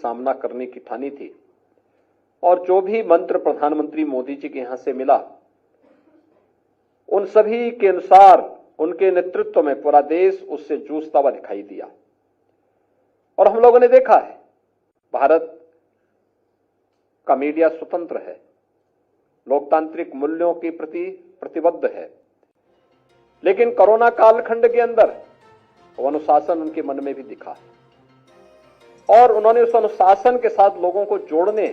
सामना करने की ठानी थी और जो भी मंत्र प्रधानमंत्री मोदी जी के यहां से मिला, उन सभी के अनुसार उनके नेतृत्व में पूरा देश उससे जूझता हुआ दिखाई दिया। और हम लोगों ने देखा है, भारत का मीडिया स्वतंत्र है, लोकतांत्रिक मूल्यों के प्रति प्रतिबद्ध है, लेकिन कोरोना कालखंड के अंदर वो अनुशासन उनके मन में भी दिखा और उन्होंने उस अनुशासन के साथ लोगों को जोड़ने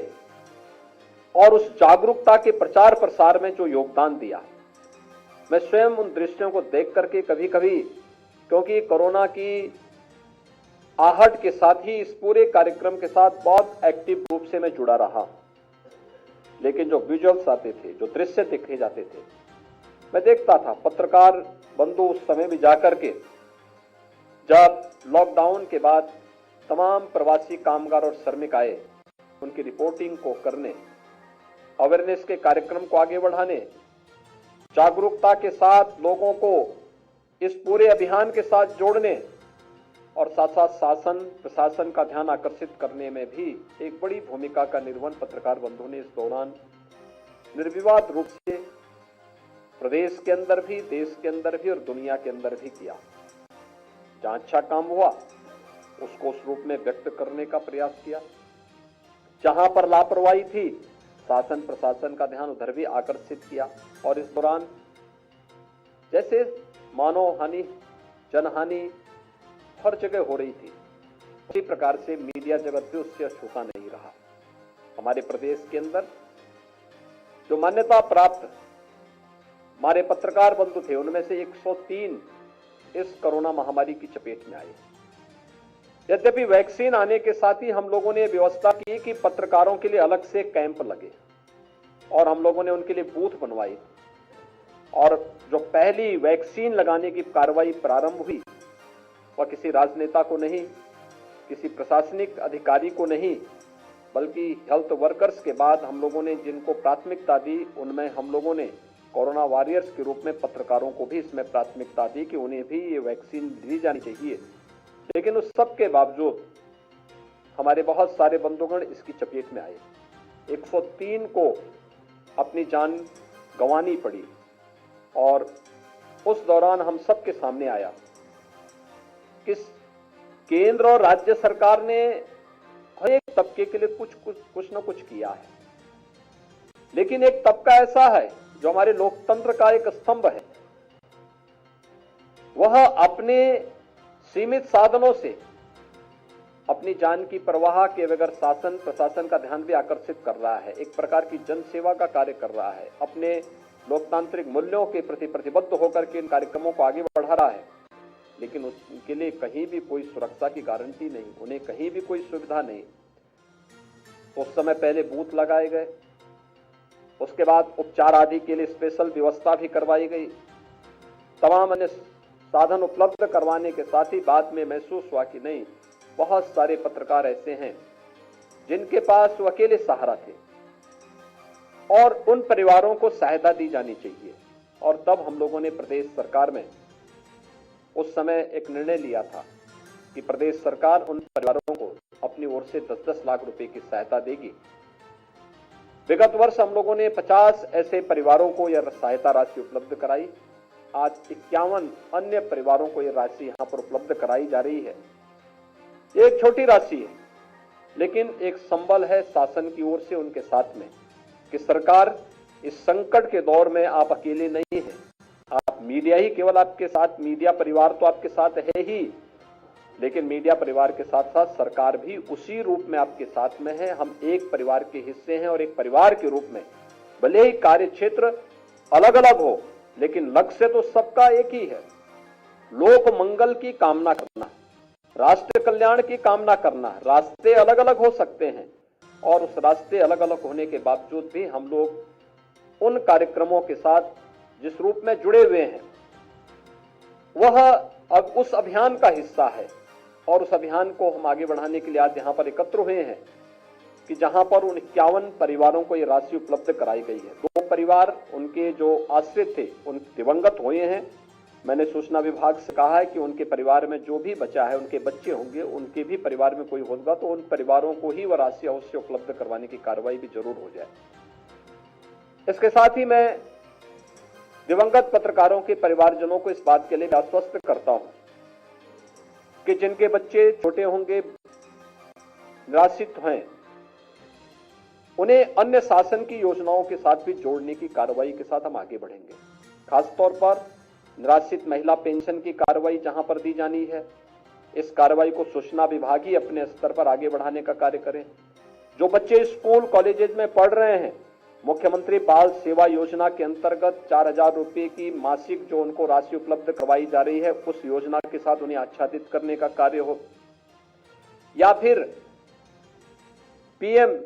और उस जागरूकता के प्रचार प्रसार में जो योगदान दिया, मैं स्वयं उन दृश्यों को देख करके कभी कभी, क्योंकि कोरोना की आहट के साथ ही इस पूरे कार्यक्रम के साथ बहुत एक्टिव रूप से मैं जुड़ा रहा, लेकिन जो विजुअल्स आते थे, जो दृश्य देखे जाते थे, मैं देखता था। पत्रकार बंधु उस समय भी जाकर के, जब लॉकडाउन के बाद तमाम प्रवासी कामगार और श्रमिक आए, उनकी रिपोर्टिंग को करने, अवेयरनेस के कार्यक्रम को आगे बढ़ाने, जागरूकता के साथ लोगों को इस पूरे अभियान के साथ जोड़ने और साथ साथ शासन प्रशासन का ध्यान आकर्षित करने में भी एक बड़ी भूमिका का निर्वहन पत्रकार बंधुओं ने इस दौरान निर्विवाद रूप से प्रदेश के अंदर भी, देश के अंदर भी और दुनिया के अंदर भी किया। जहां अच्छा काम हुआ उसको उस रूप में व्यक्त करने का प्रयास किया, जहां पर लापरवाही थी शासन प्रशासन का ध्यान उधर भी आकर्षित किया। और इस दौरान जैसे मानव हानि, जनहानि हर जगह हो रही थी, उसी प्रकार से मीडिया जगत भी उससे अछूता नहीं रहा। हमारे प्रदेश के अंदर जो मान्यता प्राप्त हमारे पत्रकार बंधु थे, उनमें से 103 इस कोरोना महामारी की चपेट में आए। यद्यपि वैक्सीन आने के साथ ही हम लोगों ने व्यवस्था की कि पत्रकारों के लिए अलग से कैंप लगे और हम लोगों ने उनके लिए बूथ बनवाए और जो पहली वैक्सीन लगाने की कार्रवाई प्रारंभ हुई वह किसी राजनेता को नहीं, किसी प्रशासनिक अधिकारी को नहीं, बल्कि हेल्थ वर्कर्स के बाद हम लोगों ने जिनको प्राथमिकता दी, उनमें हम लोगों ने कोरोना वॉरियर्स के रूप में पत्रकारों को भी इसमें प्राथमिकता दी कि उन्हें भी ये वैक्सीन दी जानी चाहिए। लेकिन उस सब के बावजूद हमारे बहुत सारे बंधुगण इसकी चपेट में आए। 103 को अपनी जान गंवानी पड़ी और उस दौरान हम सब के सामने आया कि केंद्र और राज्य सरकार ने हर एक तबके के लिए कुछ न कुछ किया है, लेकिन एक तबका ऐसा है जो हमारे लोकतंत्र का एक स्तंभ है, वह अपने सीमित साधनों से अपनी जान की परवाह के बगैर शासन प्रशासन का ध्यान भी आकर्षित कर रहा है, एक प्रकार की जन सेवा का कार्य कर रहा है, अपने लोकतांत्रिक मूल्यों के प्रति प्रतिबद्ध होकर के इन कार्यक्रमों को आगे बढ़ा रहा है। लेकिन उनके लिए कहीं भी कोई सुरक्षा की गारंटी नहीं, उन्हें कहीं भी कोई सुविधा नहीं। तो उस समय पहले बूथ लगाए गए, उसके बाद उपचार आदि के लिए स्पेशल व्यवस्था भी करवाई गई, तमाम अन्य साधन उपलब्ध करवाने के साथ ही बाद में महसूस हुआ कि नहीं, बहुत सारे पत्रकार ऐसे हैं जिनके पास वो अकेले सहारा थे और उन परिवारों को सहायता दी जानी चाहिए। और तब हम लोगों ने प्रदेश सरकार में उस समय एक निर्णय लिया था कि प्रदेश सरकार उन परिवारों को अपनी ओर से 10-10 लाख रुपए की सहायता देगी। विगत वर्ष हम लोगों ने 50 ऐसे परिवारों को यह सहायता राशि उपलब्ध कराई। आज 51 अन्य परिवारों को यह राशि यहां पर उपलब्ध कराई जा रही है। ये एक छोटी राशि है, लेकिन एक संबल है शासन की ओर से उनके साथ में कि सरकार इस संकट के दौर में आप अकेले नहीं हैं। आप मीडिया ही केवल आपके साथ, मीडिया परिवार तो आपके साथ है ही, लेकिन मीडिया परिवार के साथ साथ सरकार भी उसी रूप में आपके साथ में है। हम एक परिवार के हिस्से हैं और एक परिवार के रूप में भले ही कार्य क्षेत्र अलग अलग हो, लेकिन लक्ष्य तो सबका एक ही है, लोक मंगल की कामना करना, राष्ट्र कल्याण की कामना करना। रास्ते अलग अलग हो सकते हैं और उस रास्ते अलग अलग होने के बावजूद भी हम लोग उन कार्यक्रमों के साथ जिस रूप में जुड़े हुए हैं वह अब उस अभियान का हिस्सा है। और उस अभियान को हम आगे बढ़ाने के लिए आज यहां पर एकत्र हुए हैं कि जहां पर उन 51 परिवारों को ये राशि उपलब्ध कराई गई है। 2 परिवार उनके जो आश्रित थे उन दिवंगत हुए हैं, मैंने सूचना विभाग से कहा है कि उनके परिवार में जो भी बचा है, उनके बच्चे होंगे, उनके भी परिवार में कोई होगा तो उन परिवारों को ही वह राशि अवश्य उपलब्ध करवाने की कार्रवाई भी जरूर हो जाए। इसके साथ ही मैं दिवंगत पत्रकारों के परिवारजनों को इस बात के लिए आश्वस्त करता हूं कि जिनके बच्चे छोटे होंगे, निराश्रित हैं, उन्हें अन्य शासन की योजनाओं के साथ भी जोड़ने की कार्रवाई के साथ हम आगे बढ़ेंगे। खासतौर पर निराश्रित महिला पेंशन की कार्रवाई जहां पर दी जानी है, इस कार्रवाई को सूचना विभाग ही अपने स्तर पर आगे बढ़ाने का कार्य करें। जो बच्चे स्कूल कॉलेजेस में पढ़ रहे हैं, मुख्यमंत्री बाल सेवा योजना के अंतर्गत 4,000 रुपए की मासिक जो उनको राशि उपलब्ध करवाई जा रही है, उस योजना के साथ उन्हें आच्छादित करने का कार्य हो, या फिर पीएम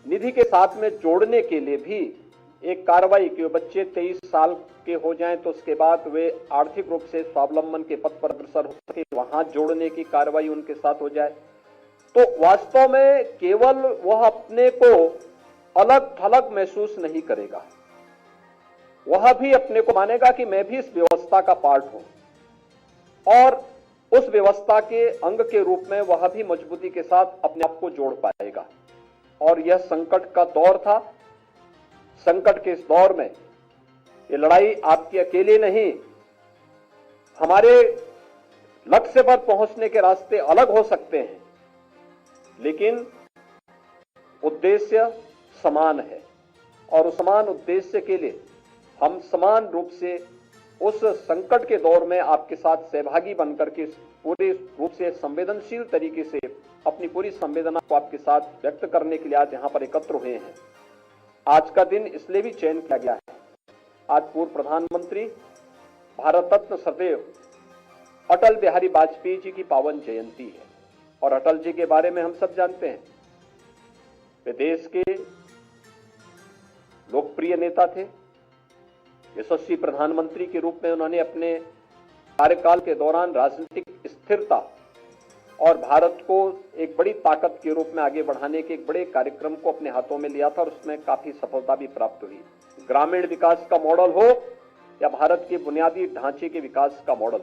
निधि के साथ में जोड़ने के लिए भी एक कार्रवाई कि बच्चे 23 साल के हो जाएं तो उसके बाद वे आर्थिक रूप से स्वावलंबन के पथ पर अग्रसर हो सके, वहां जोड़ने की कार्रवाई उनके साथ हो जाए। तो वास्तव में केवल वह अपने को अलग थलग महसूस नहीं करेगा, वह भी अपने को मानेगा कि मैं भी इस व्यवस्था का पार्ट हूं, और उस व्यवस्था के अंग के रूप में वह भी मजबूती के साथ अपने आप को जोड़ पाएगा। और यह संकट का दौर था। संकट के इस दौर में ये लड़ाई आपकी अकेले नहीं, हमारे लक्ष्य पर पहुंचने के रास्ते अलग हो सकते हैं, लेकिन उद्देश्य समान है। और उस समान उद्देश्य के लिए हम समान रूप से उस संकट के दौर में आपके साथ सहभागी बनकर के पूरे रूप से संवेदनशील तरीके से अपनी पूरी संवेदना को आपके साथ व्यक्त करने के लिए आज यहां पर एकत्र हुए हैं। आज का दिन इसलिए भी चयन किया गया है, आज पूर्व प्रधानमंत्री भारत रत्न सदैव अटल बिहारी वाजपेयी जी की पावन जयंती है। और अटल जी के बारे में हम सब जानते हैं, वे देश के लोकप्रिय नेता थे। यशस्वी प्रधानमंत्री के रूप में उन्होंने अपने कार्यकाल के दौरान राजनीतिक स्थिरता और भारत को एक बड़ी ताकत के रूप में आगे बढ़ाने के एक बड़े कार्यक्रम को अपने हाथों में लिया था, और उसमें काफी सफलता भी प्राप्त हुई। ग्रामीण विकास का मॉडल हो या भारत के बुनियादी ढांचे के विकास का मॉडल,